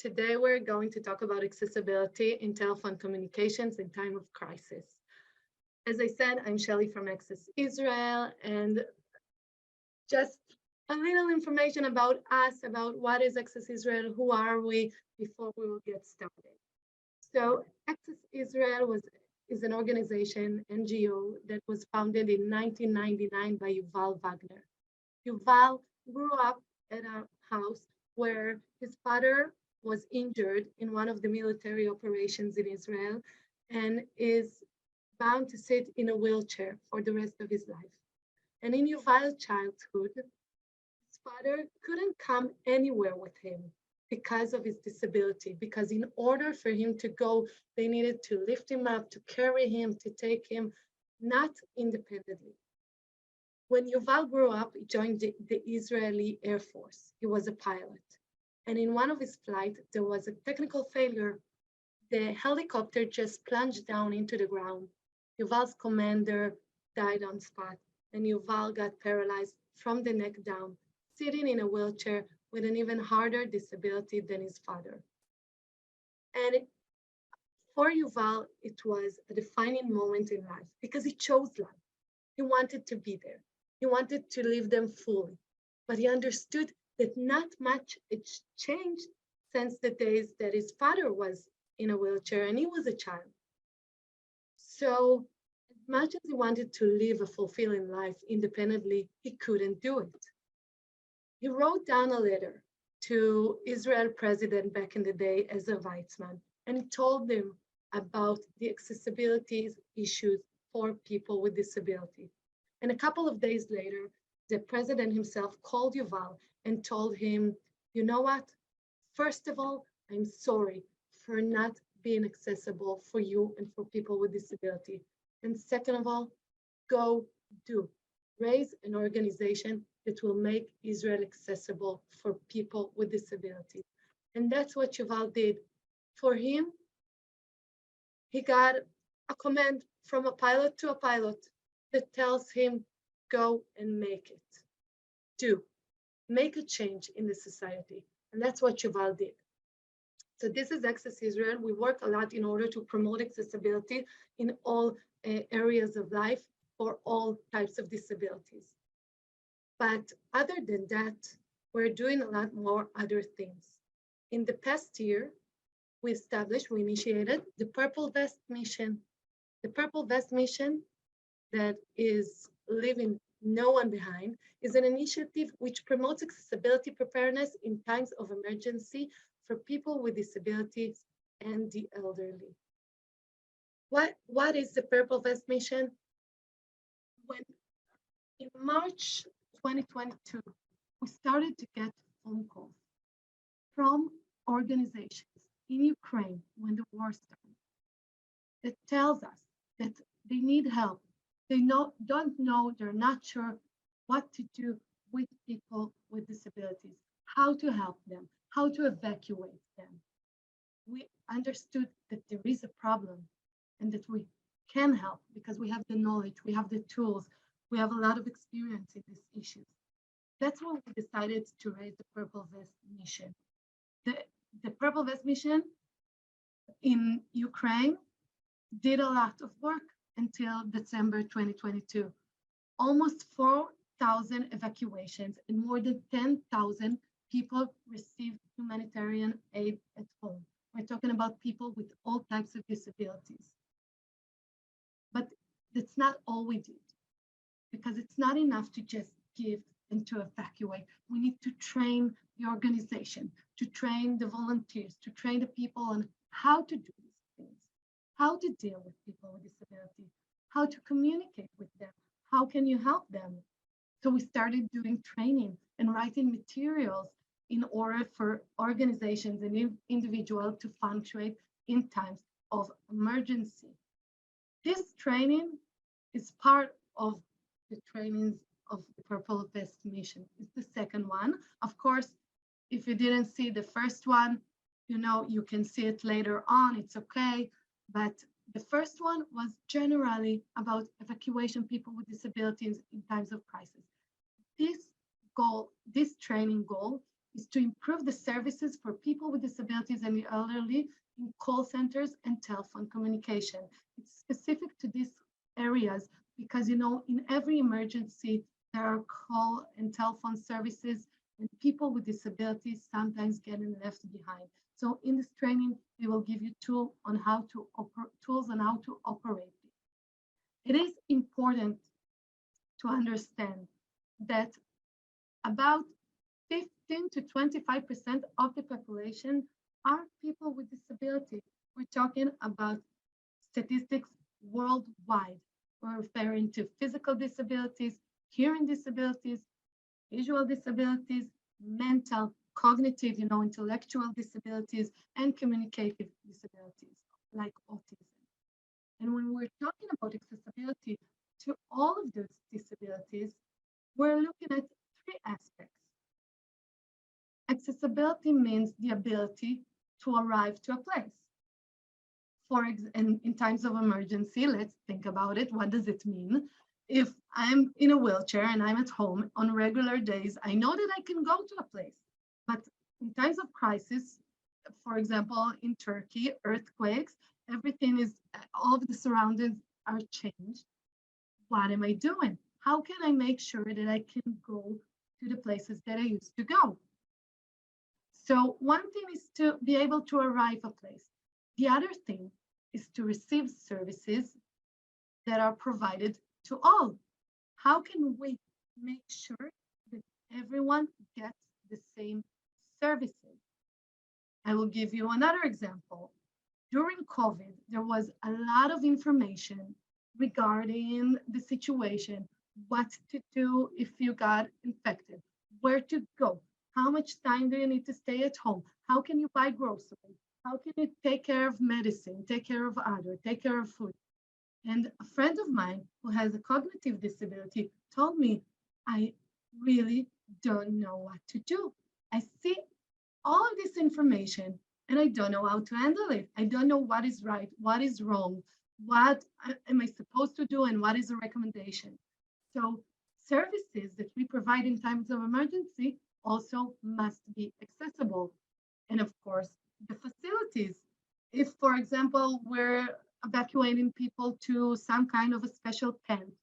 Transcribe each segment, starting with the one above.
Today we're going to talk about accessibility in telephone communications in time of crisis. As I said, I'm Shelly from Access Israel, and just a little information about us, about what is Access Israel, who are we, before we will get started. So Access Israel is an organization, NGO, that was founded in 1999 by Yuval Wagner. Yuval grew up at a house where his father was injured in one of the military operations in Israel and is bound to sit in a wheelchair for the rest of his life. And in Yuval's childhood, his father couldn't come anywhere with him because of his disability, because in order for him to go, they needed to lift him up, to carry him, to take him, not independently. When Yuval grew up, he joined the Israeli Air Force. He was a pilot. And in one of his flights, there was a technical failure. The helicopter just plunged down into the ground. Yuval's commander died on spot, and Yuval got paralyzed from the neck down, sitting in a wheelchair with an even harder disability than his father. And for Yuval, it was a defining moment in life because he chose life. He wanted to be there. He wanted to live them fully, but he understood that not much had changed since the days that his father was in a wheelchair and he was a child. So as much as he wanted to live a fulfilling life independently, he couldn't do it. He wrote down a letter to Israel president back in the day, Ezra Weizmann, and he told them about the accessibility issues for people with disability. And a couple of days later, the president himself called Yuval and told him, you know what? First of all, I'm sorry for not being accessible for you and for people with disability. And second of all, go raise an organization that will make Israel accessible for people with disabilities. And that's what Yuval did. For him, he got a command from a pilot to a pilot that tells him, go and make it. Make a change in the society. And that's what Yuval did. So this is Access Israel. We work a lot in order to promote accessibility in all areas of life for all types of disabilities. But other than that, we're doing a lot more other things. In the past year, we initiated the Purple Vest Mission. The Purple Vest Mission that is leaving no one behind is an initiative which promotes accessibility preparedness in times of emergency for people with disabilities and the elderly. What is the Purple Vest Mission? When in March 2022, we started to get phone calls from organizations in Ukraine when the war started that tells us that they need help. They don't know, they're not sure what to do with people with disabilities, how to help them, how to evacuate them. We understood that there is a problem and that we can help because we have the knowledge, we have the tools, we have a lot of experience in these issues. That's when we decided to raise the Purple Vest Mission. The Purple Vest Mission in Ukraine did a lot of work until December 2022. Almost 4,000 evacuations and more than 10,000 people received humanitarian aid at home. We're talking about people with all types of disabilities. But that's not all we did, because it's not enough to just give and to evacuate. We need to train the organization, to train the volunteers, to train the people on how to do these things, how to deal with people with disability, how to communicate with them, how can you help them? So we started doing training and writing materials in order for organizations and individuals to function in times of emergency. This training is part of the trainings of the Purple Vest Mission. It's the second one. Of course, if you didn't see the first one, you can see it later on, it's okay. But the first one was generally about evacuation people with disabilities in times of crisis. This training goal is to improve the services for people with disabilities and the elderly in call centers and telephone communication. It's specific to these areas because, you know, in every emergency, there are call and telephone services, and people with disabilities sometimes get left behind. So in this training, we will give you tools on how to operate it. It is important to understand that about 15 to 25% of the population are people with disabilities. We're talking about statistics worldwide. We're referring to physical disabilities, hearing disabilities, visual disabilities, mental, cognitive, you know, intellectual disabilities, and communicative disabilities like autism. And when we're talking about accessibility to all of those disabilities, we're looking at three aspects. Accessibility means the ability to arrive to a place. And in times of emergency, let's think about it. What does it mean? If I'm in a wheelchair and I'm at home on regular days, I know that I can go to a place. But in times of crisis, for example, in Turkey, earthquakes, everything is, all of the surroundings are changed. What am I doing? How can I make sure that I can go to the places that I used to go? So one thing is to be able to arrive a place. The other thing is to receive services that are provided to all. How can we make sure that everyone gets the same services? I will give you another example. During COVID, there was a lot of information regarding the situation, what to do if you got infected, where to go, how much time do you need to stay at home, how can you buy groceries, how can you take care of medicine, take care of others, take care of food. And a friend of mine who has a cognitive disability told me, I really don't know what to do. I see all of this information and I don't know how to handle it. I don't know what is right, what is wrong, what am I supposed to do, and what is a recommendation. So services that we provide in times of emergency also must be accessible. And of course, the facilities. If, for example, we're evacuating people to some kind of a special tent,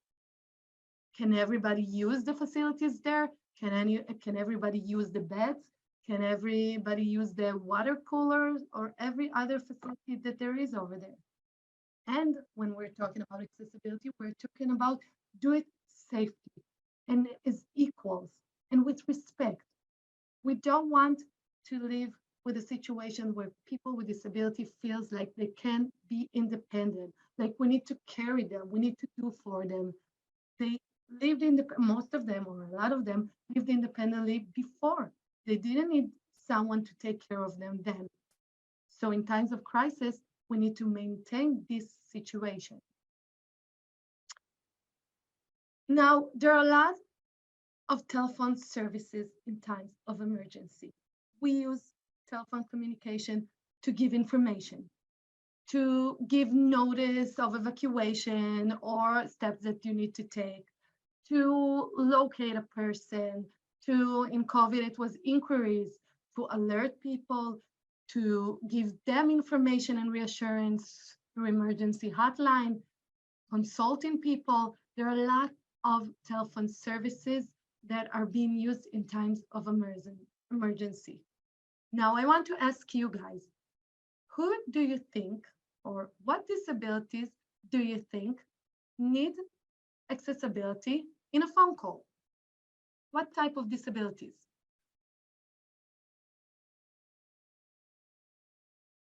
can everybody use the facilities there? Can everybody use the beds? Can everybody use the water coolers or every other facility that there is over there? And when we're talking about accessibility, we're talking about do it safely and as equals and with respect. We don't want to live with a situation where people with disability feels like they can't be independent, like we need to carry them, we need to do for them. They lived most of them, or a lot of them, lived independently before. They didn't need someone to take care of them then. So in times of crisis, we need to maintain this situation. Now, there are a lot of telephone services in times of emergency. We use telephone communication to give information, to give notice of evacuation or steps that you need to take, to locate a person, in COVID, it was inquiries, to alert people, to give them information and reassurance through emergency hotline, consulting people. There are a lot of telephone services that are being used in times of emergency. Now, I want to ask you guys, who do you think, or what disabilities do you think need accessibility in a phone call? What type of disabilities?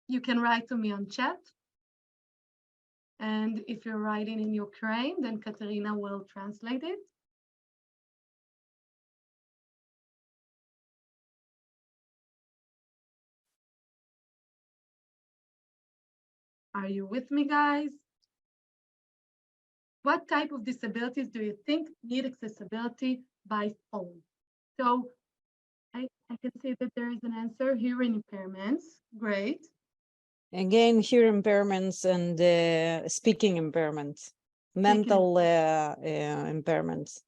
You can write to me on chat. And if you're writing in Ukraine, then Katerina will translate it. Are you with me, guys? What type of disabilities do you think need accessibility by phone? So I can see that there is an answer. Hearing impairments, great. Again, hearing impairments and speaking impairments, mental impairments.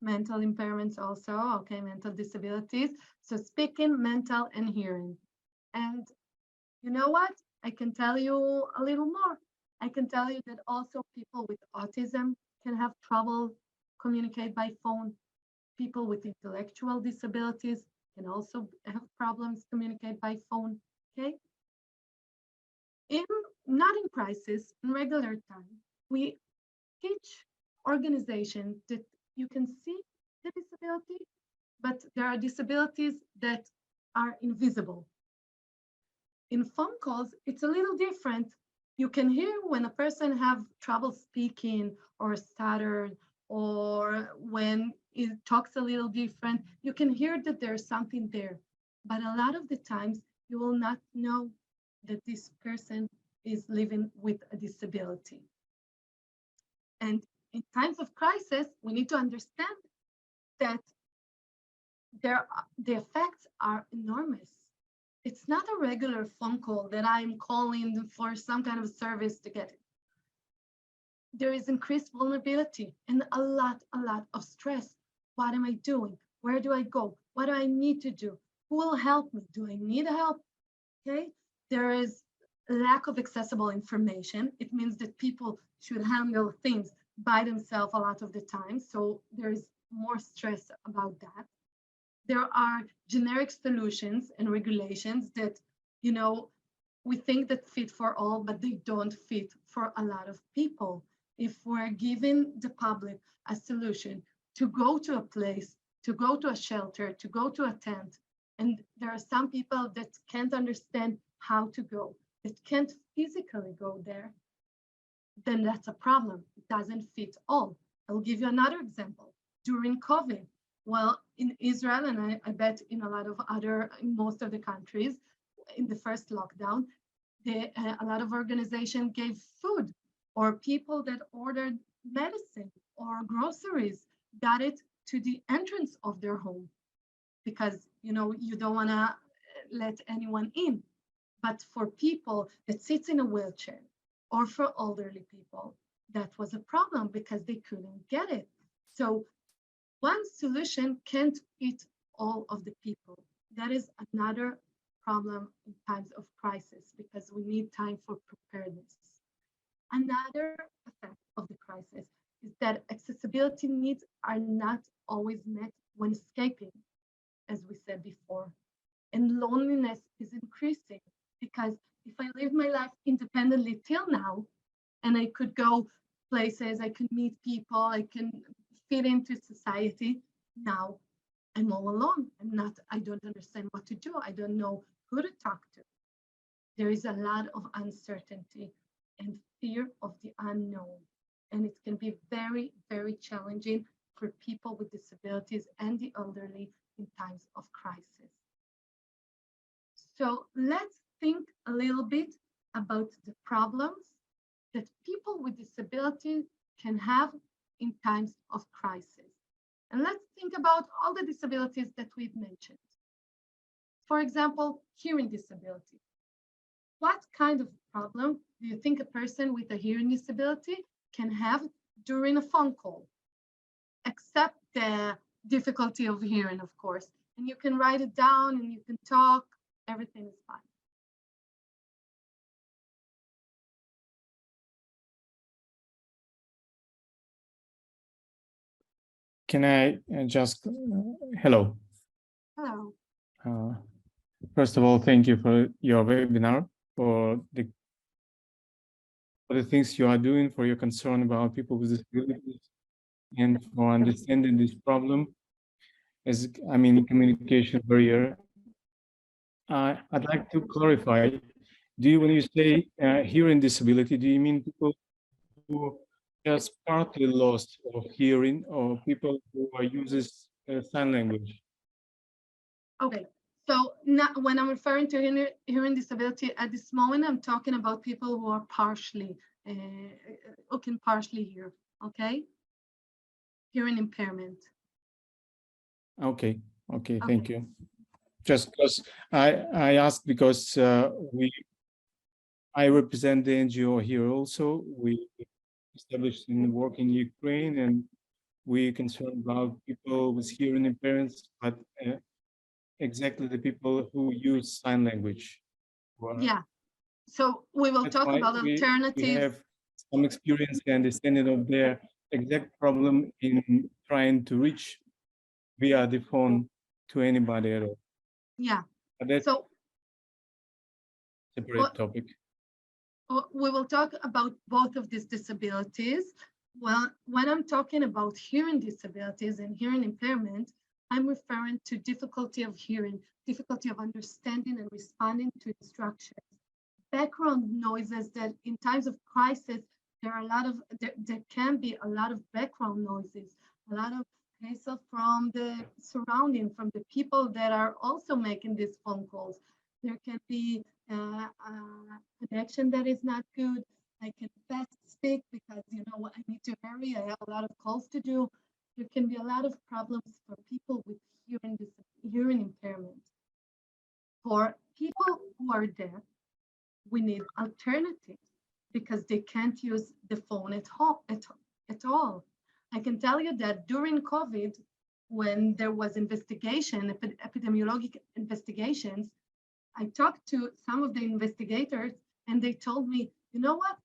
mental impairments also, okay, mental disabilities. So speaking, mental, and hearing. And you know what? I can tell you a little more. I can tell you that also people with autism can have trouble communicate by phone. People with intellectual disabilities can also have problems communicate by phone, okay? Not in crisis, in regular time, we teach organizations that you can see the disability, but there are disabilities that are invisible. In phone calls, it's a little different. You can hear when a person have trouble speaking or stutter, or when it talks a little different, you can hear that there's something there. But a lot of the times you will not know that this person is living with a disability. And in times of crisis, we need to understand that the effects are enormous. It's not a regular phone call that I'm calling for some kind of service to get it. There is increased vulnerability and a lot of stress. What am I doing? Where do I go? What do I need to do? Who will help me? Do I need help? Okay. There is a lack of accessible information. It means that people should handle things by themselves a lot of the time. So there's more stress about that. There are generic solutions and regulations that, you know, we think that fit for all, but they don't fit for a lot of people. If we're giving the public a solution to go to a place, to go to a shelter, to go to a tent, and there are some people that can't understand how to go, that can't physically go there, then that's a problem. It doesn't fit all. I'll give you another example. During COVID, well, in Israel, and I bet in a lot of in most of the countries, in the first lockdown, a lot of organizations gave food, or people that ordered medicine or groceries got it to the entrance of their home, because, you know, you don't want to let anyone in. But for people that sits in a wheelchair, or for elderly people, that was a problem because they couldn't get it. So one solution can't fit all of the people. That is another problem in times of crisis, because we need time for preparedness. Another effect of the crisis is that accessibility needs are not always met when escaping, as we said before. And loneliness is increasing, because if I live my life independently till now, and I could go places, I can meet people, I can fit into society, now I'm all alone. I don't understand what to do. I don't know who to talk to. There is a lot of uncertainty and fear of the unknown. And it can be very, very challenging for people with disabilities and the elderly in times of crisis. So let's think a little bit about the problems that people with disabilities can have in times of crisis. And let's think about all the disabilities that we've mentioned. For example, hearing disability. What kind of problem do you think a person with a hearing disability can have during a phone call? Except the difficulty of hearing, of course. And you can write it down and you can talk, everything is fine. Can I just, hello. Hello. First of all, thank you for your webinar, for the things you are doing, for your concern about people with disabilities, and for understanding this problem as, I mean, communication barrier. I'd like to clarify, when you say hearing disability, do you mean people who just partly lost of hearing, or people who uses sign language? Okay, so not, when I'm referring to hearing disability at this moment, I'm talking about people who are partially, who can partially hear, okay? Hearing impairment. Okay, thank you. Just because I asked because I represent the NGO here also. We established in work in Ukraine, and we're concerned about people with hearing impairments, but exactly the people who use sign language. Yeah. So we will That's talk why about we alternatives. have some experience and understanding of their exact problem in trying to reach via the phone to anybody at all. Yeah. But that's So a separate topic. we will talk about both of these disabilities. Well, when I'm talking about hearing disabilities and hearing impairment, I'm referring to difficulty of hearing, difficulty of understanding and responding to instructions. Background noises that in times of crisis, there can be a lot of background noises, a lot of hassle from the surrounding, from the people that are also making these phone calls. There can be a connection that is not good. I can fast speak because, you know, I need to hurry. I have a lot of calls to do. There can be a lot of problems for people with hearing impairment. For people who are deaf, we need alternatives because they can't use the phone at all. I can tell you that during COVID, when there was investigation, epidemiologic investigations, I talked to some of the investigators and they told me, you know what?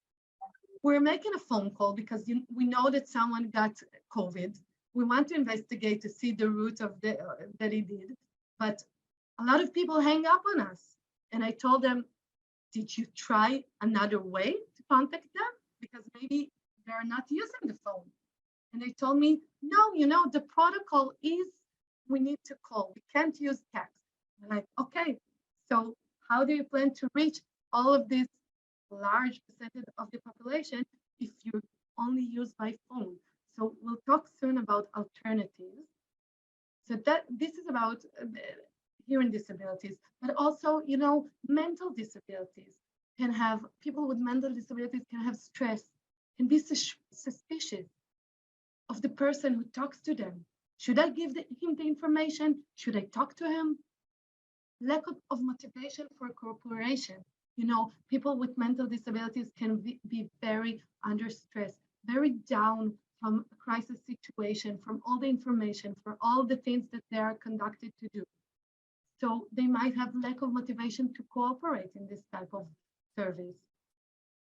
We're making a phone call because we know that someone got COVID. We want to investigate to see the root of that he did. But a lot of people hang up on us. And I told them, did you try another way to contact them? Because maybe they're not using the phone. And they told me, no, you know, the protocol is we need to call. We can't use text. I'm like, okay, so how do you plan to reach all of this large percentage of the population if you only use by phone? So we'll talk soon about alternatives. So this is about hearing disabilities, but also, you know, mental disabilities can have, people with mental disabilities can have stress, can be suspicious of the person who talks to them. Should I give him the information? Should I talk to him? Lack of motivation for cooperation. You know, people with mental disabilities can be very under stress, very down from a crisis situation, from all the information, for all the things that they are conducted to do. So they might have lack of motivation to cooperate in this type of service.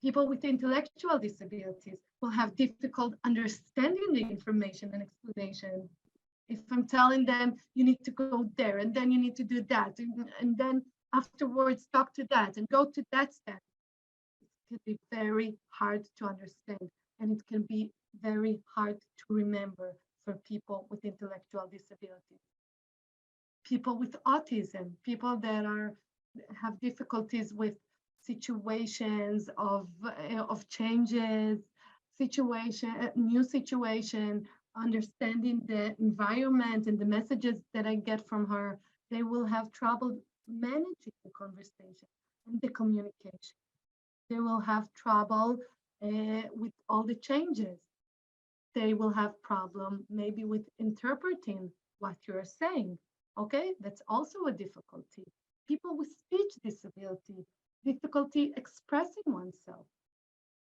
People with intellectual disabilities will have difficult understanding the information and explanation. If I'm telling them, you need to go there, and then you need to do that, and then afterwards talk to that, and go to that step, it can be very hard to understand, and it can be very hard to remember for people with intellectual disabilities. People with autism, people that have difficulties with situations of changes, new situation, understanding the environment and the messages that I get from her, they will have trouble managing the conversation and the communication. They will have trouble with all the changes. They will have problem maybe with interpreting what you're saying. Okay, that's also a difficulty. People with speech disability, difficulty expressing oneself.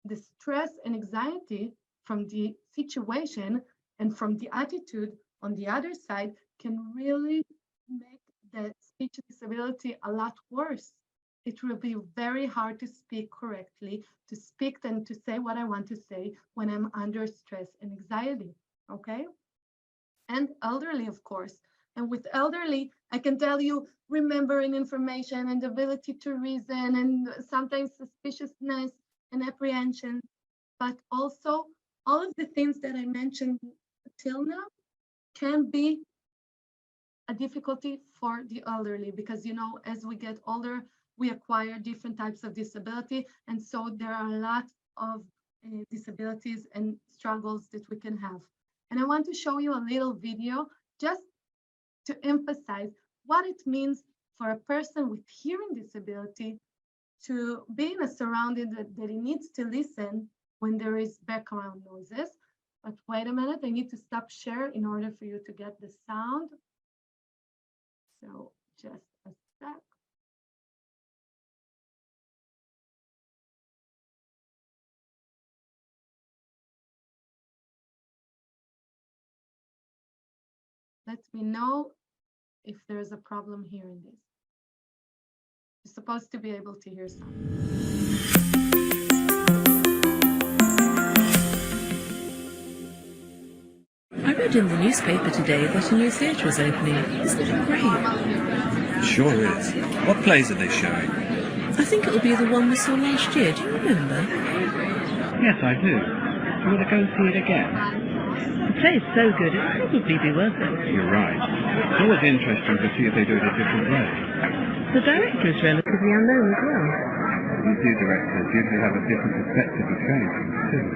The stress and anxiety from the situation and from the attitude on the other side can really make the speech disability a lot worse. It will be very hard to speak correctly, to speak and to say what I want to say when I'm under stress and anxiety, okay? And elderly, of course. And with elderly, I can tell you, remembering information and ability to reason and sometimes suspiciousness and apprehension, but also all of the things that I mentioned till now can be a difficulty for the elderly because, you know, as we get older, we acquire different types of disability. And so there are a lot of disabilities and struggles that we can have. And I want to show you a little video just to emphasize what it means for a person with hearing disability to be in a surrounding that he needs to listen when there is background noises. But wait a minute, I need to stop share in order for you to get the sound. So just a sec. let me know if there's a problem hearing this. You're supposed to be able to hear something. I read in the newspaper today that a new theatre is opening. Isn't it great? Sure is. What plays are they showing? I think it'll be the one we saw last year. Do you remember? Yes, I do. Do you want to go and see it again? The play is so good, it'll probably be worth it. You're right. It's always interesting to see if they do it a different way. The director is relatively unknown as well. These new directors usually have a different perspective of showing things too.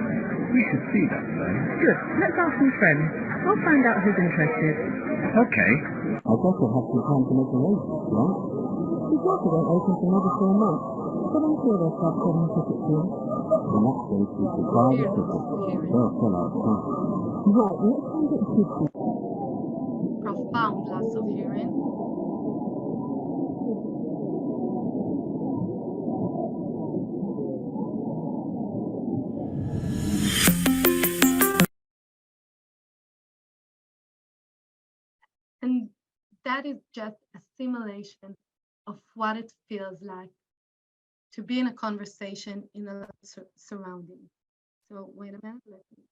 We should see that play. Good. Let's ask some friends. I'll find out who's interested. Okay. I guess we'll have some time to make arrangements, right? The theatre won't open for another 4 months, but I'm sure they'll start selling tickets soon. In that case, we should buy the tickets. They'll sell out fast. Right, let's find it quickly. Profound loss of hearing. And that is just a simulation of what it feels like to be in a conversation in a surrounding. So wait a minute, let me.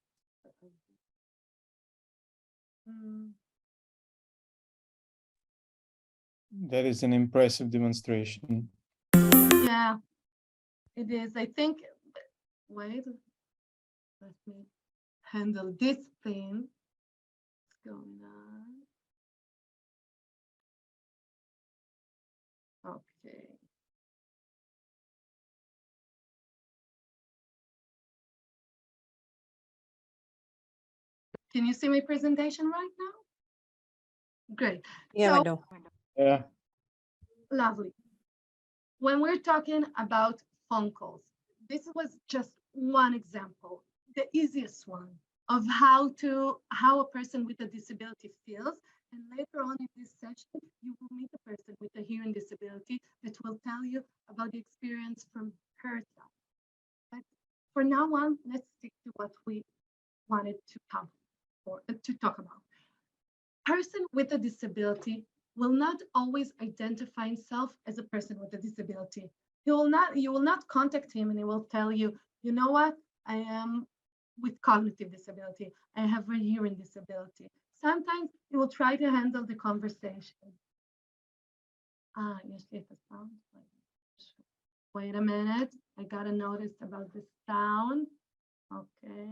That is an impressive demonstration. Yeah, it is. I think, wait, let me handle this thing. What's going on? Okay. Can you see my presentation right now? Great. Yeah, I So- do. Yeah. Lovely. When we're talking about phone calls, this was just one example, the easiest one of how a person with a disability feels. And later on in this session, you will meet a person with a hearing disability that will tell you about the experience from her side. But for now on, let's stick to what we wanted to talk about. Person with a disability will not always identify himself as a person with a disability. You will not contact him and he will tell you, you know what, I am with cognitive disability, I have a hearing disability. Sometimes he will try to handle the conversation. You see the sound? Wait a minute, I got a notice about the sound. Okay.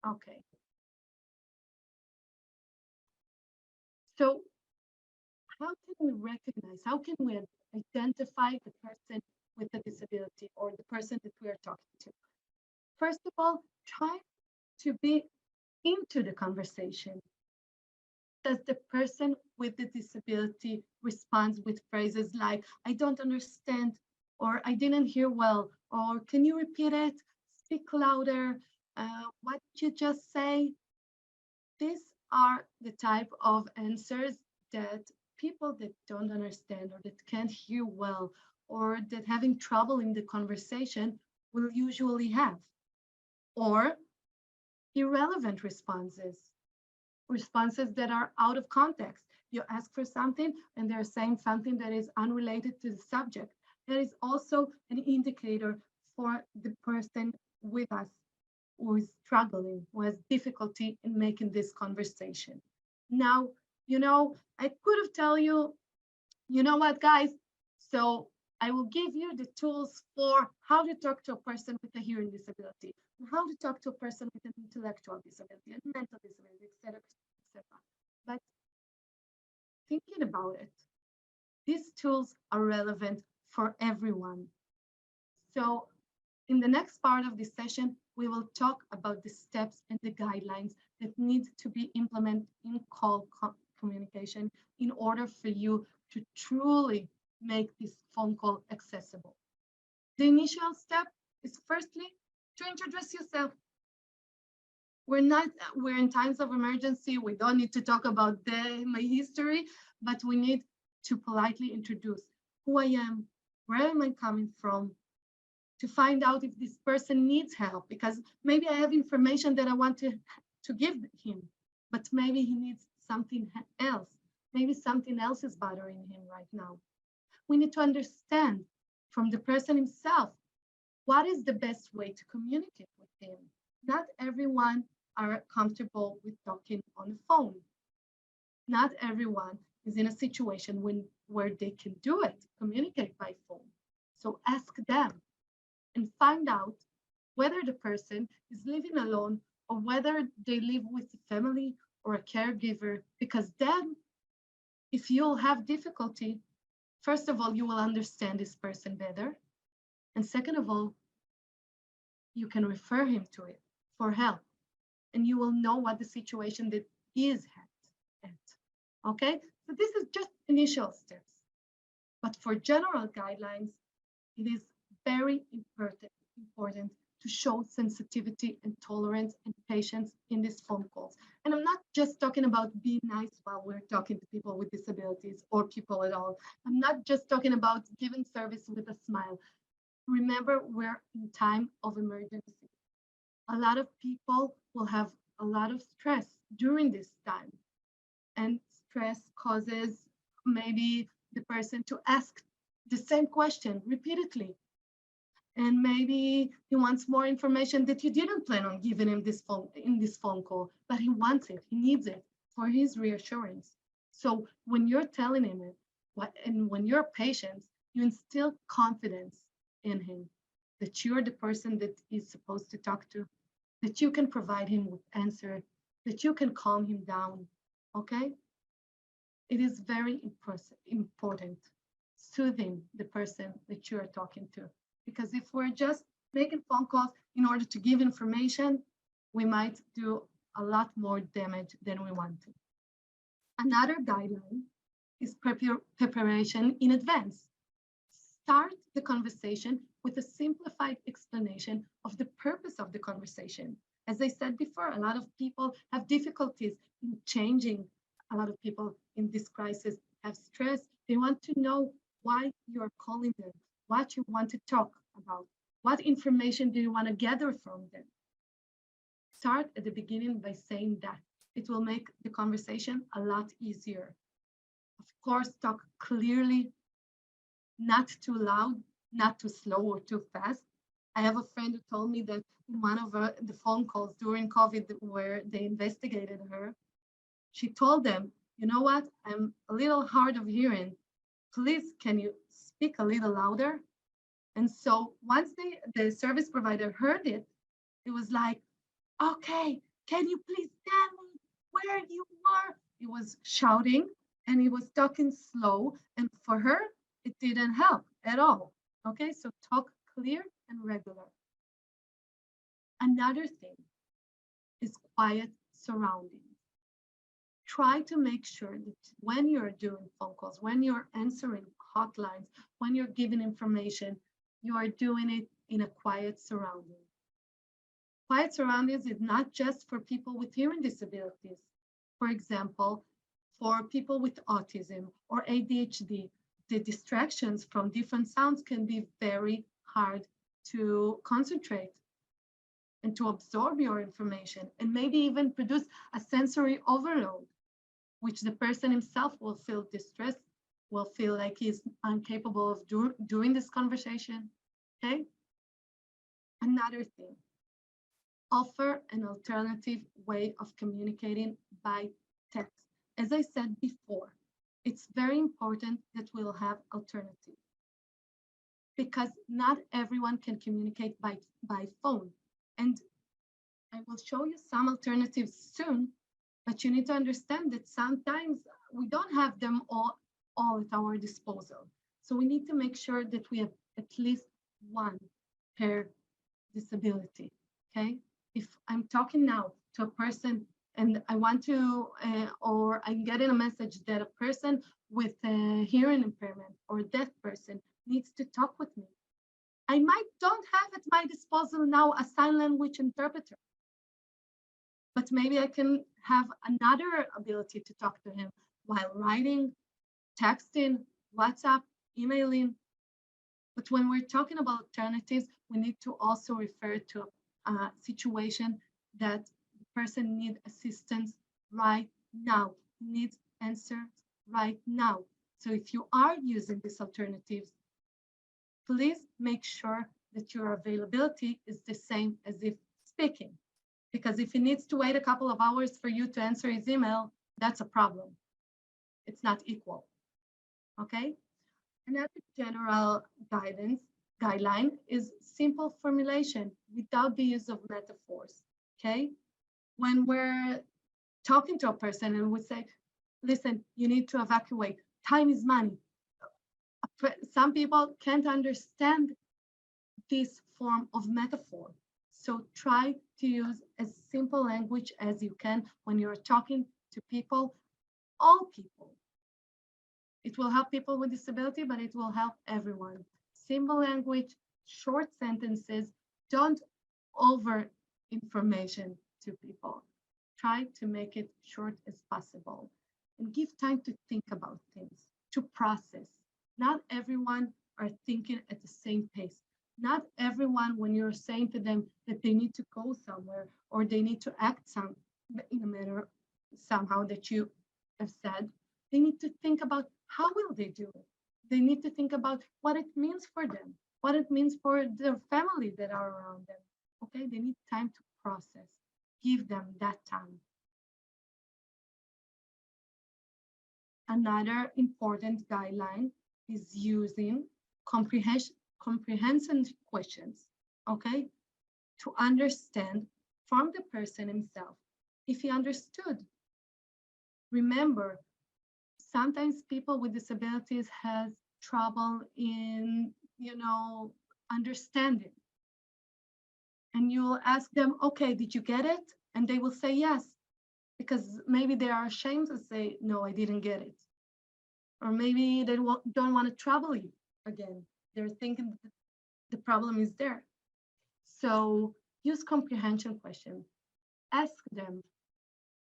Okay. So how can we recognize, how can we identify the person with a disability or the person that we are talking to? First of all, try to be into the conversation. Does the person with the disability respond with phrases like, I don't understand, or I didn't hear well, or can you repeat it? Speak louder. What did you just say? These are the type of answers that people that don't understand or that can't hear well or that having trouble in the conversation will usually have. Or irrelevant responses that are out of context. You ask for something and they're saying something that is unrelated to the subject. That is also an indicator for the person with us who is struggling, who has difficulty in making this conversation. Now, I could have told you, you know what, guys? So I will give you the tools for how to talk to a person with a hearing disability, how to talk to a person with an intellectual disability, and mental disability, etc., etc. But thinking about it, these tools are relevant for everyone. So in the next part of this session, we will talk about the steps and the guidelines that need to be implemented in call communication in order for you to truly make this phone call accessible. The initial step is firstly to introduce yourself. We're in times of emergency. We don't need to talk about my history, but we need to politely introduce who I am, where am I coming from, to find out if this person needs help, because maybe I have information that I want to give him, but maybe he needs something else. Maybe something else is bothering him right now. We need to understand from the person himself, what is the best way to communicate with him? Not everyone are comfortable with talking on the phone. Not everyone is in a situation where they can do it, communicate by phone. So ask them and find out whether the person is living alone or whether they live with a family or a caregiver, because then if you'll have difficulty, first of all, you will understand this person better. And second of all, you can refer him to it for help. And you will know what the situation that he is at. Okay? So this is just initial steps. But for general guidelines, it is very important to show sensitivity and tolerance and patience in these phone calls. And I'm not just talking about being nice while we're talking to people with disabilities or people at all. I'm not just talking about giving service with a smile. Remember, we're in time of emergency. A lot of people will have a lot of stress during this time. And stress causes maybe the person to ask the same question repeatedly. And maybe he wants more information that you didn't plan on giving him in this phone call, but he wants it, he needs it for his reassurance. So when you're telling him it, and when you're patient, you instill confidence in him, that you're the person that he's supposed to talk to, that you can provide him with answer, that you can calm him down, okay? It is very important, soothing the person that you are talking to. Because if we're just making phone calls in order to give information, we might do a lot more damage than we want to. Another guideline is preparation in advance. Start the conversation with a simplified explanation of the purpose of the conversation. As I said before, a lot of people have difficulties in changing. A lot of people in this crisis have stress. They want to know why you're calling them, what you want to talk about, what information do you want to gather from them. Start at the beginning by saying that. It will make the conversation a lot easier. Of course, talk clearly, not too loud, not too slow or too fast. I have a friend who told me that in one of the phone calls during COVID where they investigated her, she told them, you know what, I'm a little hard of hearing. Please, can you speak a little louder? And so once the service provider heard it, it was like, okay, can you please tell me where you were? He was shouting and he was talking slow. And for her, it didn't help at all. Okay, so talk clear and regular. Another thing is quiet surroundings. Try to make sure that when you're doing phone calls, when you're answering hotlines, when you're giving information, you are doing it in a quiet surrounding. Quiet surroundings is not just for people with hearing disabilities. For example, for people with autism or ADHD, the distractions from different sounds can be very hard to concentrate and to absorb your information, and maybe even produce a sensory overload, which the person himself will feel distressed, will feel like he's incapable of doing this conversation, okay? Another thing, offer an alternative way of communicating by text. As I said before, it's very important that we'll have alternatives, because not everyone can communicate by phone. And I will show you some alternatives soon, but you need to understand that sometimes we don't have them all at our disposal. So we need to make sure that we have at least one per disability, okay? If I'm talking now to a person and I want to, or I'm getting a message that a person with a hearing impairment or a deaf person needs to talk with me, I don't have at my disposal now a sign language interpreter, but maybe I can have another ability to talk to him while writing, texting, WhatsApp, emailing. But when we're talking about alternatives, we need to also refer to a situation that the person needs assistance right now, needs answers right now. So if you are using these alternatives, please make sure that your availability is the same as if speaking. Because if he needs to wait a couple of hours for you to answer his email, that's a problem. It's not equal, okay? Another general guideline is simple formulation without the use of metaphors, okay? When we're talking to a person and we say, listen, you need to evacuate, time is money. Some people can't understand this form of metaphor. So try to use as simple language as you can when you're talking to people, all people. It will help people with disability, but it will help everyone. Simple language, short sentences, don't over information to people. Try to make it short as possible and give time to think about things, to process. Not everyone are thinking at the same pace. Not everyone, when you're saying to them that they need to go somewhere or they need to act in a manner somehow that you have said, they need to think about how will they do it. They need to think about what it means for them, what it means for their family that are around them. Okay, they need time to process. Give them that time. Another important guideline is using comprehensive questions, okay, to understand from the person himself if he understood. Remember, sometimes people with disabilities have trouble in, understanding. And you'll ask them, okay, did you get it? And they will say yes, because maybe they are ashamed to say, no, I didn't get it. Or maybe they don't want to trouble you again. They're thinking that the problem is there. So use comprehension questions. Ask them,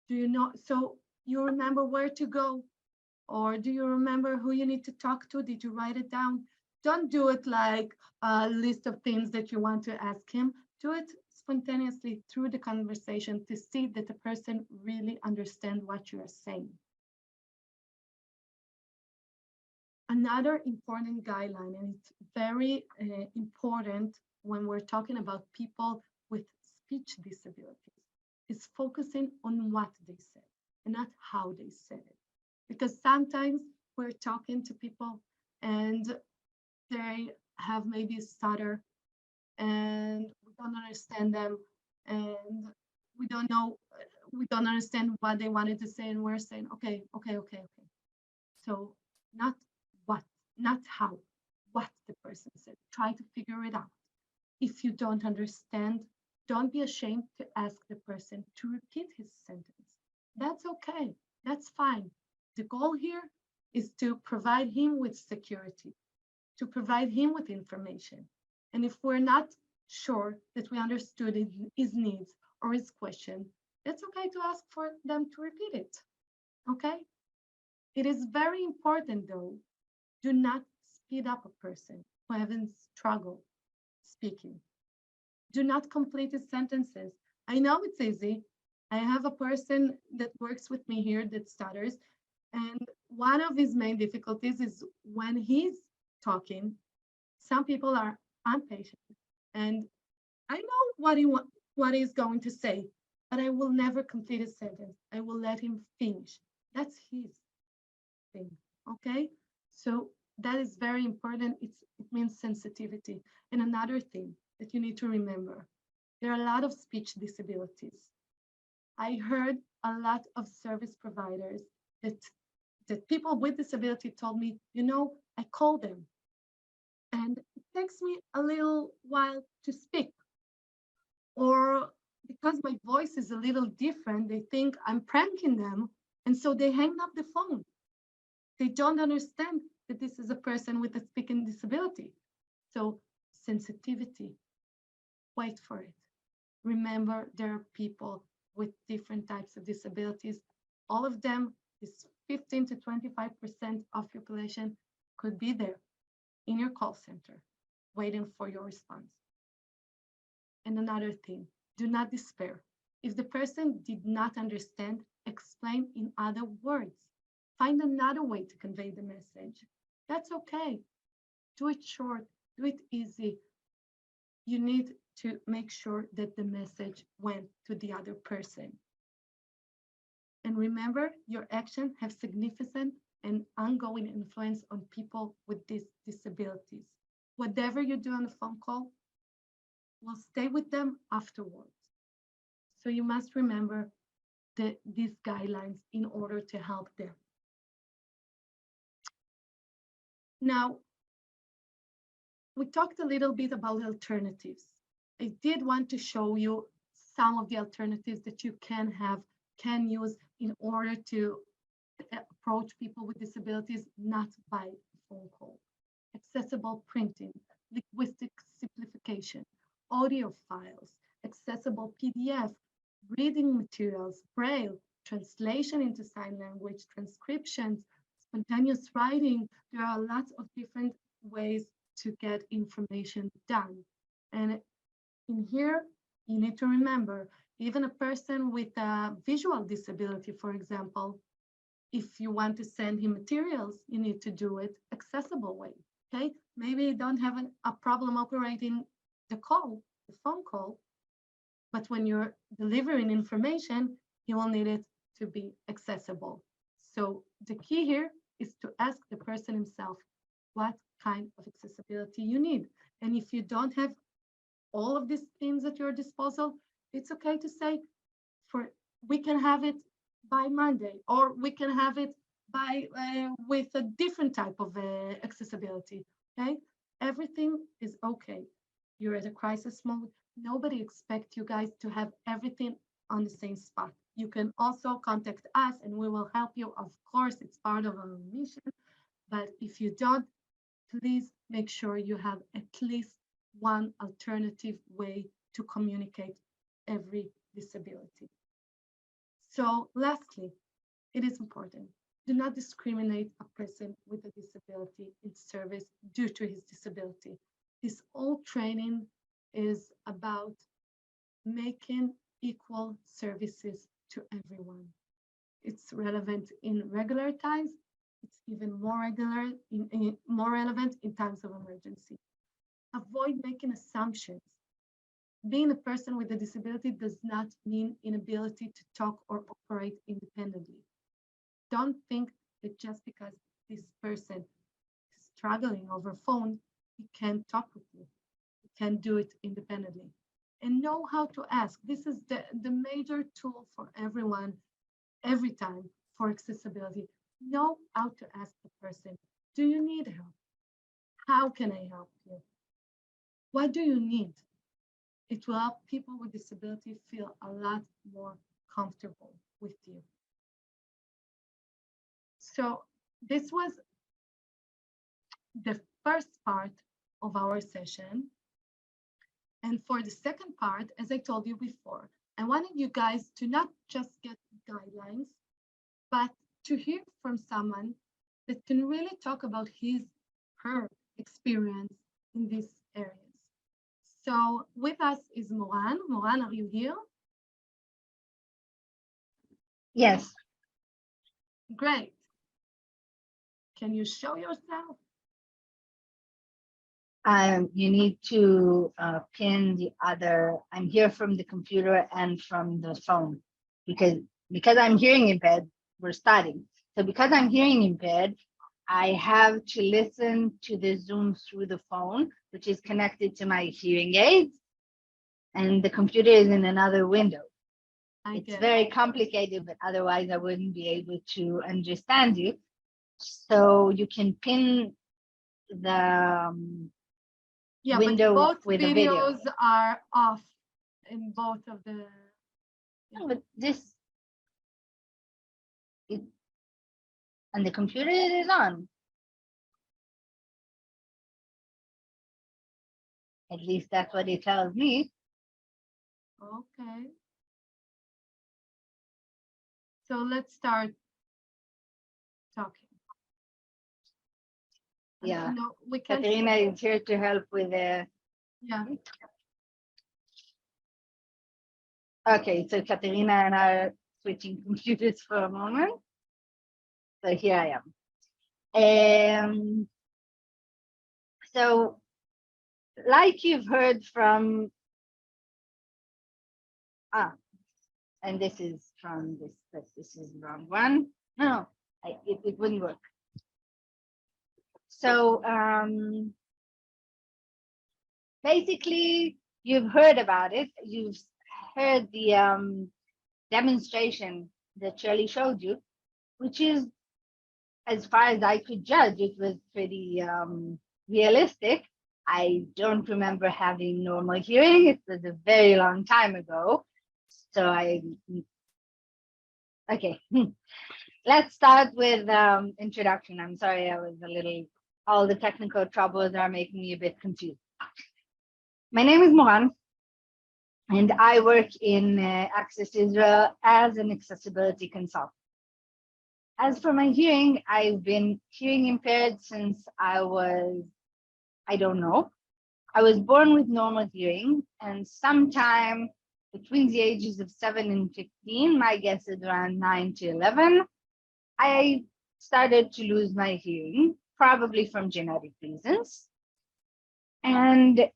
do you know, so you remember where to go? Or do you remember who you need to talk to? Did you write it down? Don't do it like a list of things that you want to ask him. Do it spontaneously through the conversation to see that the person really understands what you are saying. Another important guideline, and it's very important when we're talking about people with speech disabilities, is focusing on what they said and not how they said it. Because sometimes we're talking to people and they have maybe a stutter and we don't understand them and we don't understand what they wanted to say, and we're saying, okay. So not what, not how, what the person said. Try to figure it out. If you don't understand, don't be ashamed to ask the person to repeat his sentence. That's okay, that's fine. The goal here is to provide him with security, to provide him with information. And if we're not sure that we understood his needs or his question, it's okay to ask for them to repeat it, okay? It is very important though, do not speed up a person who hasn't struggled speaking. Do not complete his sentences. I know it's easy. I have a person that works with me here that stutters, and one of his main difficulties is when he's talking, some people are impatient and I know what he's going to say, but I will never complete a sentence. I will let him finish. That's his thing, okay? So that is very important. It means sensitivity. And another thing that you need to remember, there are a lot of speech disabilities. I heard a lot of service providers that people with disability told me, I call them and it takes me a little while to speak. Or because my voice is a little different, they think I'm pranking them. And so they hang up the phone. They don't understand that this is a person with a speaking disability. So sensitivity, wait for it. Remember, there are people with different types of disabilities. All of them, is 15 to 25% of population could be there in your call center, waiting for your response. And another thing, do not despair. If the person did not understand, explain in other words. Find another way to convey the message. That's okay. Do it short, do it easy. You need to make sure that the message went to the other person. And remember, your actions have significant and ongoing influence on people with these disabilities. Whatever you do on the phone call will stay with them afterwards. So you must remember these guidelines in order to help them. Now, we talked a little bit about alternatives. I did want to show you some of the alternatives that you can use in order to approach people with disabilities, not by phone call. Accessible printing, linguistic simplification, audio files, accessible PDF, reading materials, Braille, translation into sign language, transcriptions, spontaneous writing. There are lots of different ways to get information done. And in here, you need to remember, even a person with a visual disability, for example, if you want to send him materials, you need to do it accessible way, okay? Maybe you don't have a problem operating the phone call, but when you're delivering information, you will need it to be accessible. So the key here is to ask the person himself what kind of accessibility you need. And if you don't have all of these things at your disposal, it's okay to say, we can have it by Monday, or we can have it by with a different type of accessibility, okay? Everything is okay. You're at a crisis mode. Nobody expects you guys to have everything on the same spot. You can also contact us and we will help you. Of course, it's part of our mission, but if you don't, please make sure you have at least one alternative way to communicate every disability. So lastly, it is important. Do not discriminate a person with a disability in service due to his disability. This whole training is about making equal services to everyone. It's relevant in regular times. It's even more more relevant in times of emergency. Avoid making assumptions. Being a person with a disability does not mean inability to talk or operate independently. Don't think that just because this person is struggling over phone, he can't talk with you. He can do it independently. And know how to ask. This is the major tool for everyone, every time, for accessibility. Know how to ask the person, do you need help? How can I help you? What do you need? It will help people with disability feel a lot more comfortable with you. So this was the first part of our session. And for the second part, as I told you before, I wanted you guys to not just get guidelines, but to hear from someone that can really talk about her experience in these areas. So with us is Moran. Moran, are you here? Yes. Great. Can you show yourself? You need to pin the other. I'm here from the computer and from the phone because I'm hearing impaired. We're starting. So because I'm hearing impaired, I have to listen to the Zoom through the phone, which is connected to my hearing aids, and the computer is in another window. It's very complicated, but otherwise I wouldn't be able to understand you. So you can pin the window but both with videos a video. Are off in both of the. No, but on the computer it is on. At least that's what it tells me. Okay. So let's start talking. Yeah. No, we can. Katerina is here to help with the. Yeah. Okay, so Katerina and I are switching computers for a moment. So here I am. So, like you've heard from, and this is from this, but this is the wrong one. No, it wouldn't work. So, basically, you've heard about it. You've heard the demonstration that Shelly showed you, which is, as far as I could judge, it was pretty realistic. I don't remember having normal hearing. It was a very long time ago. So okay. Let's start with introduction. I'm sorry, I was a little, all the technical troubles are making me a bit confused. My name is Moran, and I work in Access Israel as an accessibility consultant. As for my hearing, I've been hearing impaired since I was, I don't know. I was born with normal hearing, and sometime between the ages of 7 and 15, my guess is around 9 to 11, I started to lose my hearing, probably from genetic reasons. And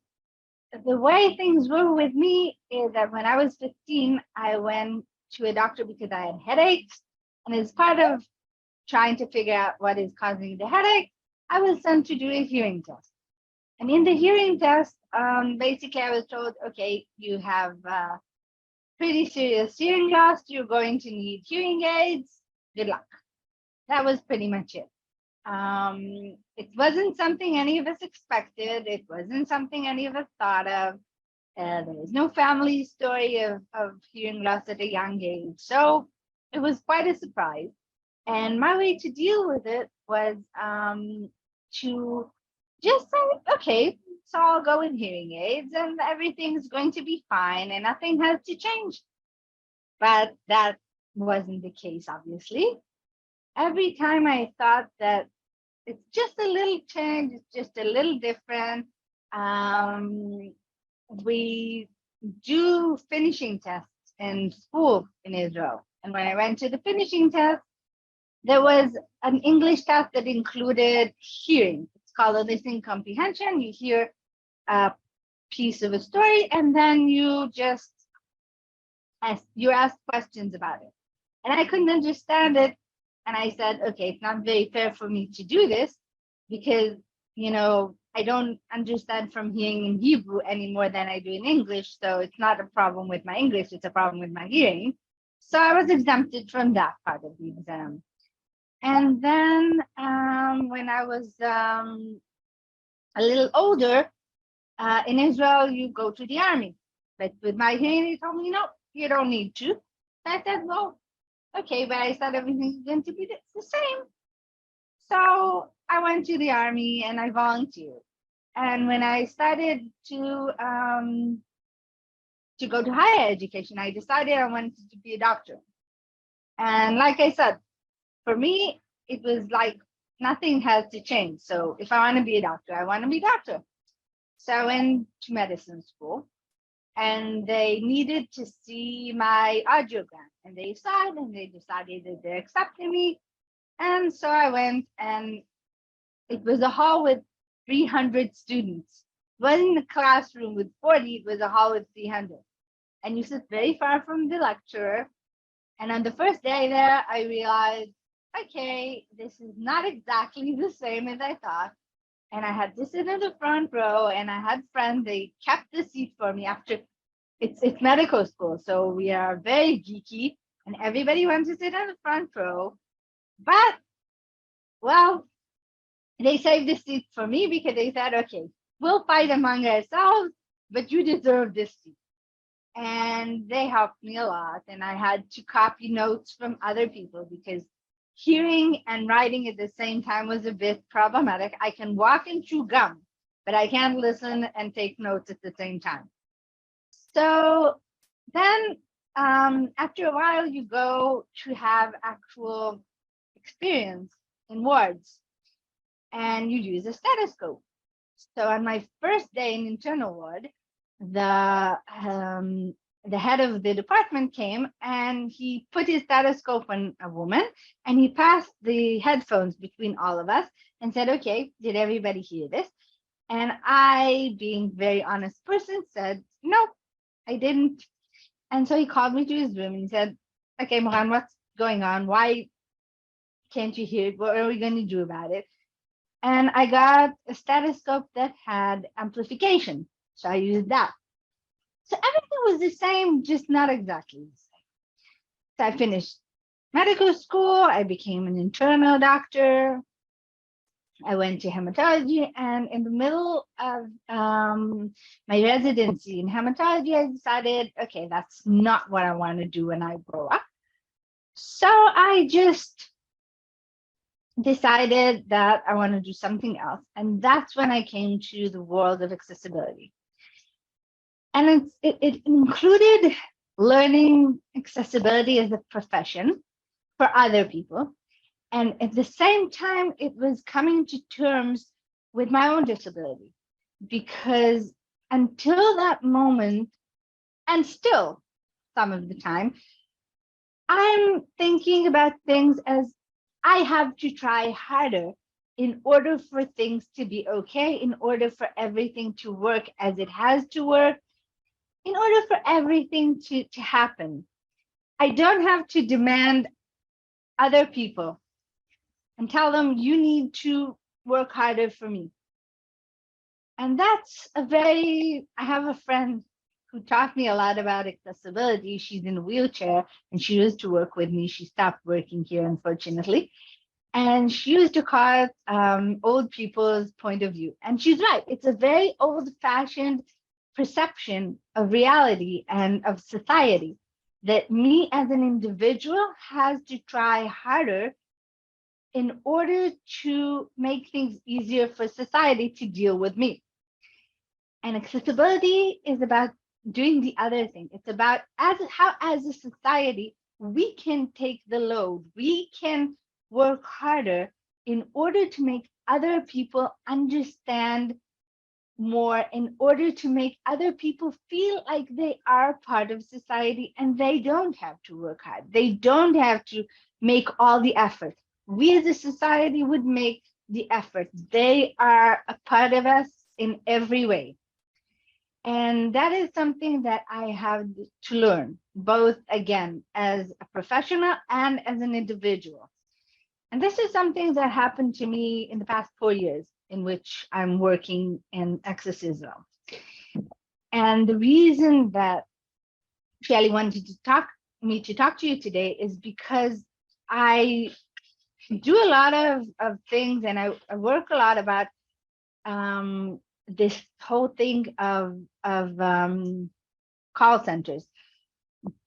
the way things were with me is that when I was 15, I went to a doctor because I had headaches. And as part of trying to figure out what is causing the headache, I was sent to do a hearing test. And in the hearing test, basically I was told, okay, you have pretty serious hearing loss. You're going to need hearing aids. Good luck. That was pretty much it. It wasn't something any of us expected. It wasn't something any of us thought of. There was no family story of hearing loss at a young age. So it was quite a surprise. And my way to deal with it was to just say, okay, so I'll go with hearing aids and everything's going to be fine and nothing has to change. But that wasn't the case, obviously. Every time I thought that it's just a little change, it's just a little different, we do finishing tests in school in Israel. And when I went to the finishing test, there was an English test that included hearing. It's called a listening comprehension. You hear a piece of a story and then you just ask questions about it. And I couldn't understand it. And I said, okay, it's not very fair for me to do this because, you know, I don't understand from hearing in Hebrew any more than I do in English. So it's not a problem with my English, it's a problem with my hearing. So I was exempted from that part of the exam. And then when I was a little older, in Israel, you go to the army. But with my hearing, they told me, no, you don't need to. So I said, well, okay, but I thought everything's going to be the same. So I went to the army and I volunteered. And when I started to go to higher education, I decided I wanted to be a doctor. And like I said, for me, it was like nothing has to change. So if I want to be a doctor, I want to be a doctor. So I went to medicine school and they needed to see my audiogram. And they saw it and they decided that they accepted me. And so I went, and it was a hall with 300 students. It wasn't a classroom with 40, it was a hall with 300. And you sit very far from the lecturer. And on the first day there, I realized, okay, this is not exactly the same as I thought. And I had to sit in the front row, and I had friends, they kept the seat for me after. It's medical school, so we are very geeky, and everybody wants to sit in the front row. But, well, they saved the seat for me because they said, okay, we'll fight among ourselves, but you deserve this seat. And they helped me a lot, and I had to copy notes from other people because hearing and writing at the same time was a bit problematic. I can walk and chew gum, but I can't listen and take notes at the same time. So then after a while, you go to have actual experience in wards and you use a stethoscope. So on my first day in internal ward, the the head of the department came and he put his stethoscope on a woman and he passed the headphones between all of us and said, okay, did everybody hear this? And I, being very honest person, said, no, I didn't. And so he called me to his room and he said, okay, Mohan, what's going on? Why can't you hear it? What are we going to do about it? And I got a stethoscope that had amplification. So I used that. So everything was the same, just not exactly the same. So I finished medical school. I became an internal doctor. I went to hematology, and in the middle of my residency in hematology, I decided, okay, that's not what I want to do when I grow up. So I just decided that I want to do something else. And that's when I came to the world of accessibility. And it included learning accessibility as a profession for other people. And at the same time, it was coming to terms with my own disability, because until that moment, and still some of the time, I'm thinking about things as I have to try harder in order for things to be okay, in order for everything to work as it has to work, in order for everything to happen. I don't have to demand other people and tell them you need to work harder for me. And that's I have a friend who taught me a lot about accessibility. She's in a wheelchair and she used to work with me. She stopped working here, unfortunately. And she used to call it old people's point of view. And she's right. It's a very old-fashioned perception of reality and of society that me as an individual has to try harder in order to make things easier for society to deal with me. And accessibility is about doing the other thing. It's about how as a society, we can take the load. We can work harder in order to make other people understand more, in order to make other people feel like they are part of society and they don't have to work hard. They don't have to make all the effort. We as a society would make the effort. They are a part of us in every way. And that is something that I have to learn, both again, as a professional and as an individual. And this is something that happened to me in the past 4 years in which I'm working in Access Israel. And the reason that Shelly wanted to talk to you today is because I do a lot of things, and I work a lot about this whole thing of call centers,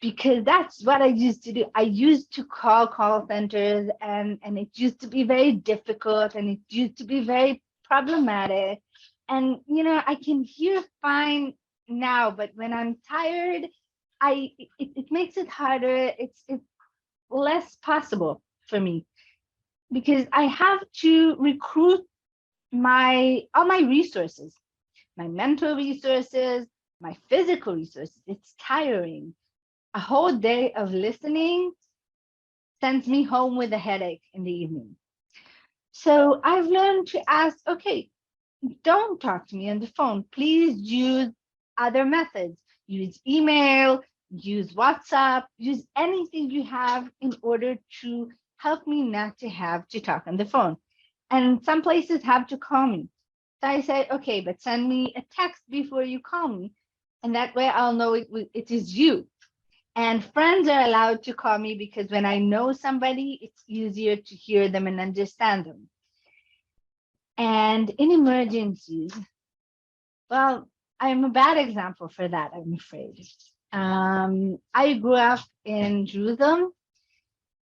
because that's what I used to do. I used to call centers, and it used to be very difficult, and it used to be very problematic. And I can hear fine now, but when I'm tired, it makes it harder. It's less possible for me, because I have to recruit all my resources, my mental resources, my physical resources. It's tiring. A whole day of listening sends me home with a headache in the evening. So I've learned to ask, okay, don't talk to me on the phone. Please use other methods. Use email, use WhatsApp, use anything you have in order to help me not to have to talk on the phone. And some places have to call me. So I say, okay, but send me a text before you call me. And that way I'll know it is you. And friends are allowed to call me, because when I know somebody, it's easier to hear them and understand them. And in emergencies, well, I'm a bad example for that, I'm afraid. I grew up in Jerusalem,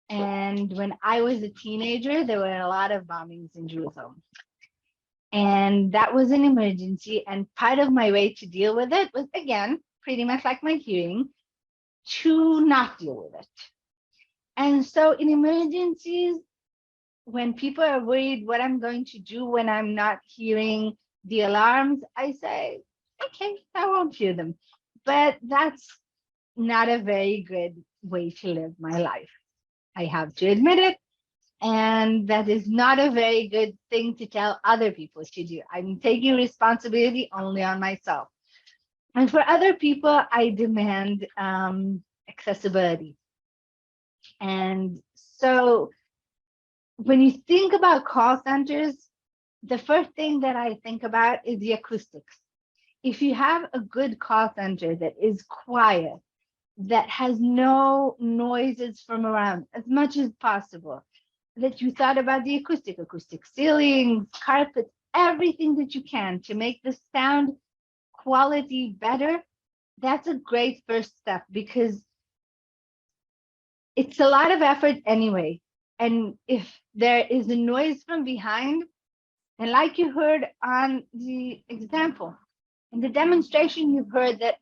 and when I was a teenager, there were a lot of bombings in Jerusalem. And that was an emergency, and part of my way to deal with it was, again, pretty much like my hearing, to not deal with it. And so in emergencies, when people are worried what I'm going to do when I'm not hearing the alarms, I say, okay, I won't hear them. But that's not a very good way to live my life. I have to admit it. And that is not a very good thing to tell other people to do. I'm taking responsibility only on myself. And for other people, I demand accessibility. And so when you think about call centers, the first thing that I think about is the acoustics. If you have a good call center that is quiet, that has no noises from around as much as possible, that you thought about the acoustic ceilings, carpets, everything that you can to make the sound quality better, that's a great first step, because it's a lot of effort anyway. And if there is a noise from behind, and like you heard on the example, in the demonstration, you've heard that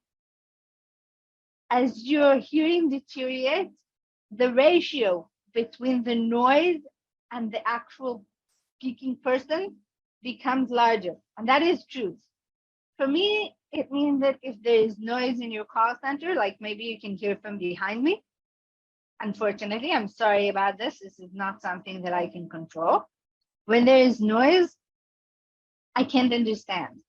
as your hearing deteriorates, the ratio between the noise and the actual speaking person becomes larger. And that is true. For me, it means that if there is noise in your call center, like maybe you can hear from behind me. Unfortunately, I'm sorry about this. This is not something that I can control. When there is noise, I can't understand.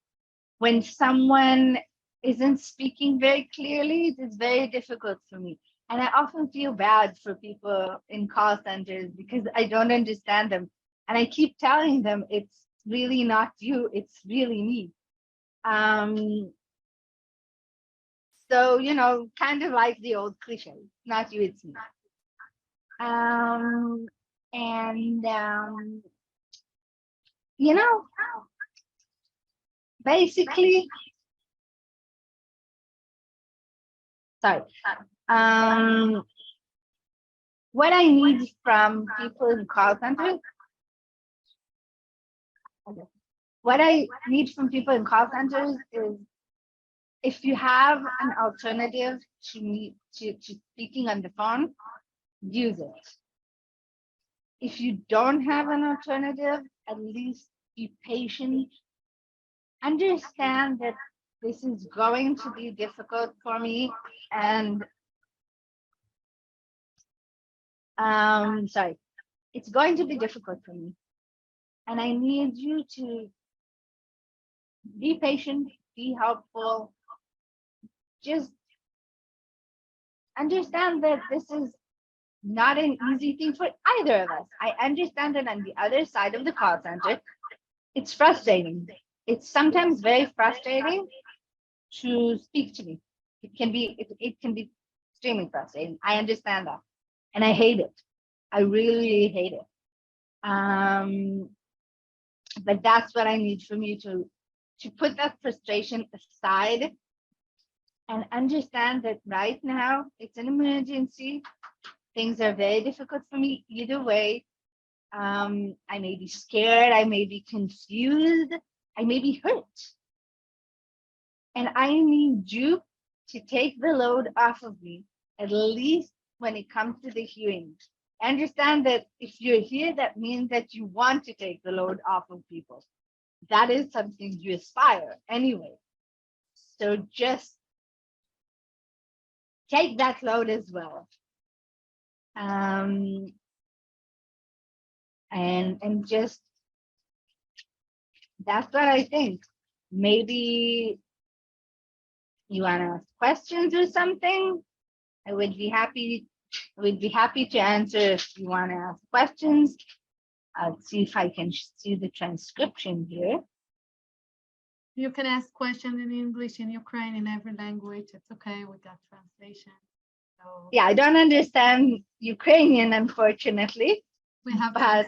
When someone isn't speaking very clearly, it is very difficult for me. And I often feel bad for people in call centers because I don't understand them. And I keep telling them it's really not you, it's really me. So, you know, kind of like the old cliche, not you, it's me. You know, basically, sorry. What I need from people in call centers, is if you have an alternative to speaking on the phone, use it. If you don't have an alternative, at least be patient. Understand that this is going to be difficult for me, and it's going to be difficult for me, and I need you to be patient, be helpful. Just understand that this is not an easy thing for either of us. I understand that on the other side of the call center, it's frustrating. It's sometimes very frustrating to speak to me. It can be extremely frustrating. I understand that. And I hate it. I really hate it. But that's what I need from you, to put that frustration aside and understand that right now it's an emergency. Things are very difficult for me either way. I may be scared, I may be confused, I may be hurt. And I need you to take the load off of me, at least when it comes to the hearing. Understand that if you're here, that means that you want to take the load off of people. That is something you aspire anyway. So just take that load as well. And just, that's what I think. Maybe you want to ask questions or something. I would be happy to answer if you want to ask questions. I'll see if I can see the transcription here. You can ask questions in English, in Ukraine, in every language. It's okay, we got translation. So Yeah, I don't understand Ukrainian, unfortunately. we have But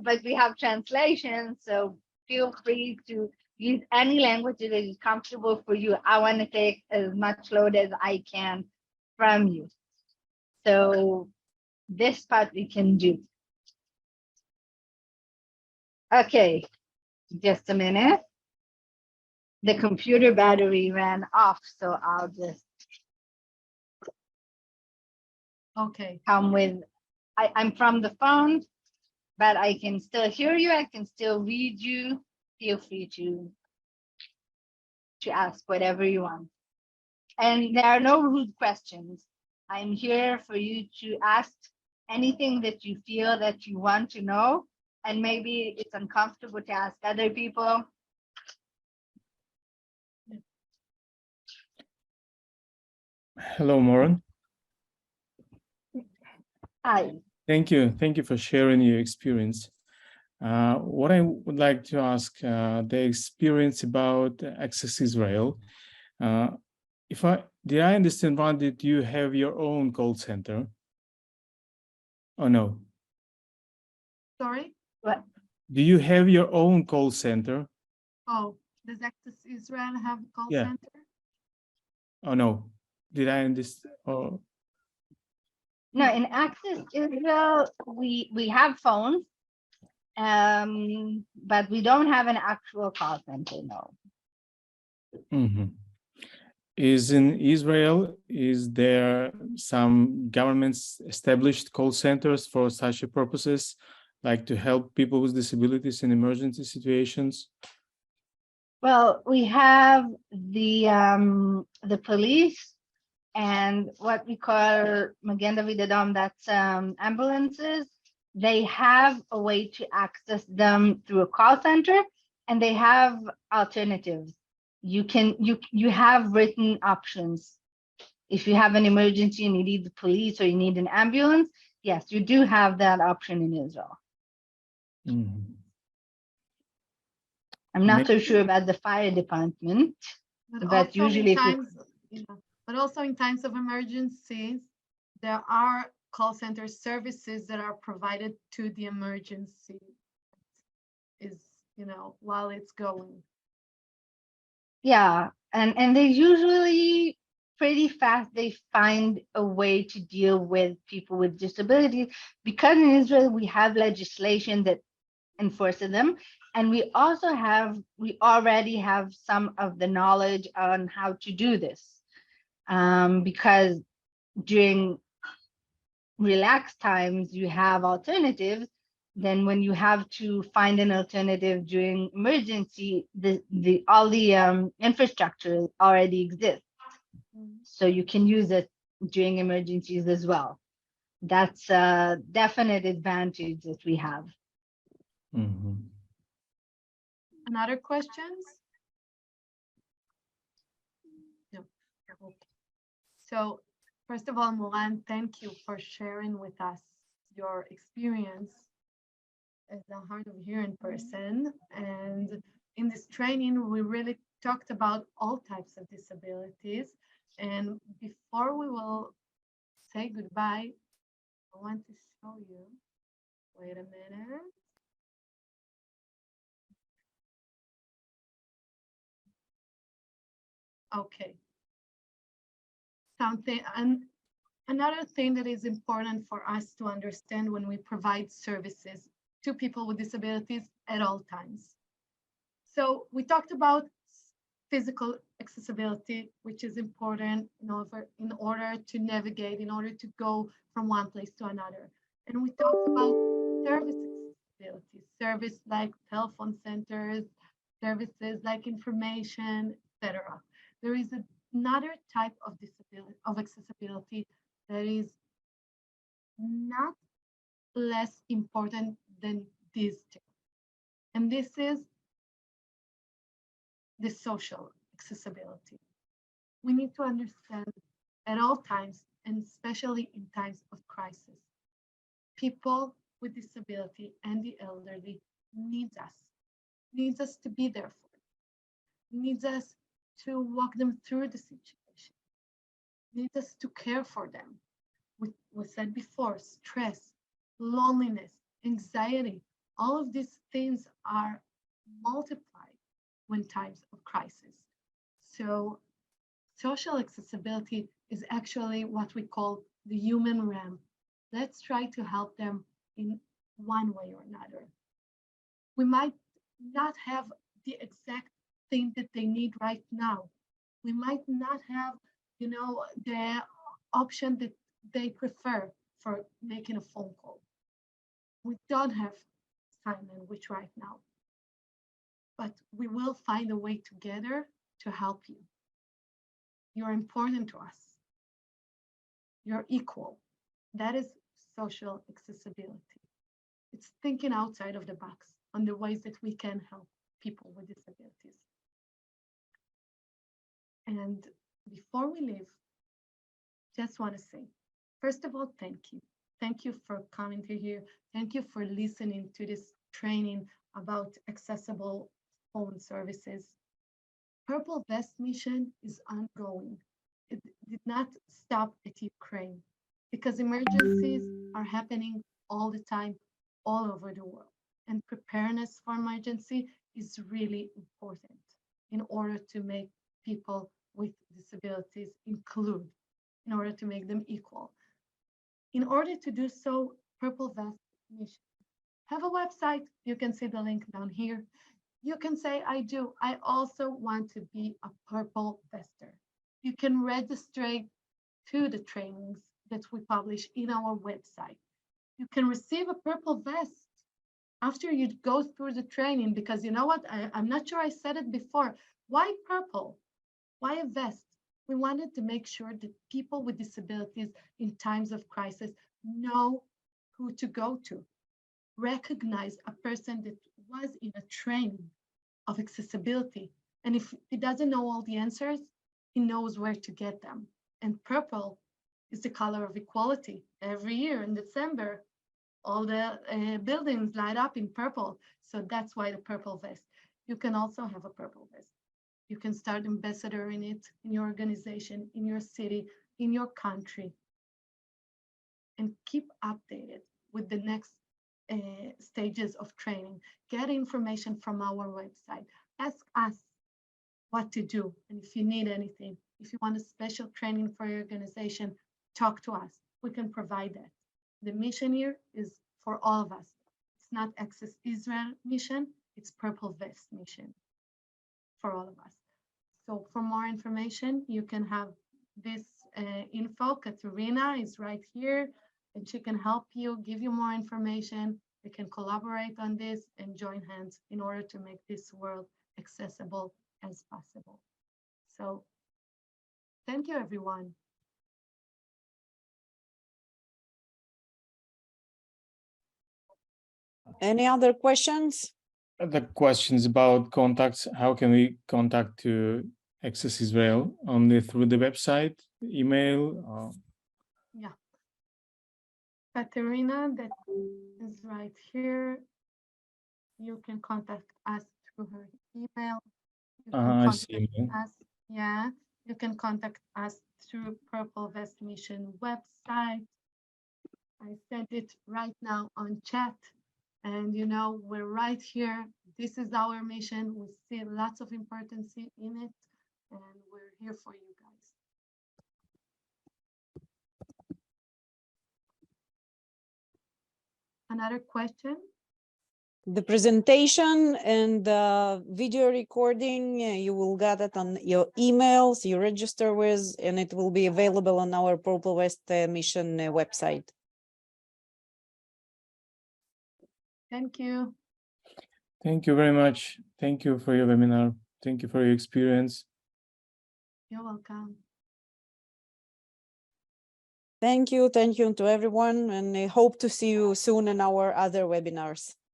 but we have translation, so feel free to use any language that is comfortable for you. I want to take as much load as I can from you. So this part we can do. Okay, just a minute. The computer battery ran off, so I'll just okay. come with, I'm from the phone, but I can still hear you, I can still read you. Feel free to ask whatever you want. And there are no rude questions. I'm here for you to ask anything that you feel that you want to know, and maybe it's uncomfortable to ask other people. Hello, Moran. Hi. Thank you for sharing your experience. What I would like to ask, the experience about Access Israel. Did I understand right that you have your own call center? Oh no. Sorry? What? Do you have your own call center? Oh, does Access Israel have a call Yeah. center? Oh no. Did I understand? Oh, No, in Access Israel, we have phones, but we don't have an actual call center, no. mhm. Is in Israel, is there some governments established call centers for such purposes, like to help people with disabilities in emergency situations? Well, we have the police and what we call Magen David Adom, that's ambulances. They have a way to access them through a call center, and they have alternatives. You have written options. If you have an emergency and you need the police or you need an ambulance, yes, you do have that option in Israel. Mhm. I'm not so sure about the fire department, but also usually in if you- times, but also in times of emergencies, there are call center services that are provided to the emergency while it's going. yeah, and they usually pretty fast they find a way to deal with people with disabilities, because in Israel we have legislation that enforces them, and we already have some of the knowledge on how to do this, because during relaxed times you have alternatives. Then when you have to find an alternative during emergency, all the infrastructure already exists, so you can use it during emergencies as well. That's a definite advantage that we have. Mhm. Another questions? No. Okay. So first of all, Moran, thank you for sharing with us your experience as a hard of hearing person. And in this training, we really talked about all types of disabilities. And before we will say goodbye, I want to show you, wait a minute. Okay. Another thing that is important for us to understand when we provide services to people with disabilities at all times. So we talked about physical accessibility, which is important in order to navigate, in order to go from one place to another. And we talked about service accessibility, service like telephone centers, services like information, etc. There is another type of disability, of accessibility, that is not less important than these two. And this is the social accessibility. We need to understand at all times, and especially in times of crisis, people with disability and the elderly needs us to be there for them, needs us to walk them through the situation, needs us to care for them. We said before, stress, loneliness, anxiety, all of these things are multiplied when times of crisis. So social accessibility is actually what we call the human ramp. Let's try to help them in one way or another. We might not have the exact thing that they need right now. We might not have, the option that they prefer for making a phone call. We don't have sign language right now, but we will find a way together to help you. You're important to us. You're equal. That is social accessibility. It's thinking outside of the box on the ways that we can help people with disabilities. And before we leave, just want to say, first of all, thank you. Thank you for coming to here. Thank you for listening to this training about accessible phone services. Purple Vest mission is ongoing. It did not stop at Ukraine because emergencies are happening all the time, all over the world. And preparedness for emergency is really important in order to make people with disabilities include, in order to make them equal. In order to do so, Purple Vest mission have a website. You can see the link down here. You can say, I do. I also want to be a Purple Vester. You can register to the trainings that we publish in our website. You can receive a Purple Vest after you go through the training, because you know what? I'm not sure I said it before. Why purple? Why a vest? We wanted to make sure that people with disabilities in times of crisis know who to go to. Recognize a person that was in a training of accessibility. And if he doesn't know all the answers, he knows where to get them. And purple is the color of equality. Every year in December, all the buildings light up in purple. So that's why the purple vest. You can also have a purple vest. You can start ambassadoring it in your organization, in your city, in your country. And keep updated with the next stages of training. Get information from our website. Ask us what to do. And if you need anything, if you want a special training for your organization, talk to us. We can provide that. The mission here is for all of us. It's not Access Israel mission, it's Purple Vest mission for all of us. So for more information, you can have this info. Katerina is right here, and she can help you, give you more information. We can collaborate on this and join hands in order to make this world accessible as possible. So thank you, everyone. Any other questions? The questions about contacts, how can we contact to Access Israel? Only through the website, email? Yeah. Katerina, that is right here. You can contact us through her email. You can I contact see. us, yeah. You can contact us through Purple Vest Mission website. I sent it right now on chat. And you know, we're right here. This is our mission. We see lots of importance in it, and we're here for you guys. Another question? The presentation and the video recording, you will get it on your emails you register with, and it will be available on our Purple Vest Mission website. Thank you. Thank you very much. Thank you for your webinar. Thank you for your experience. You're welcome. Thank you to everyone, and I hope to see you soon in our other webinars.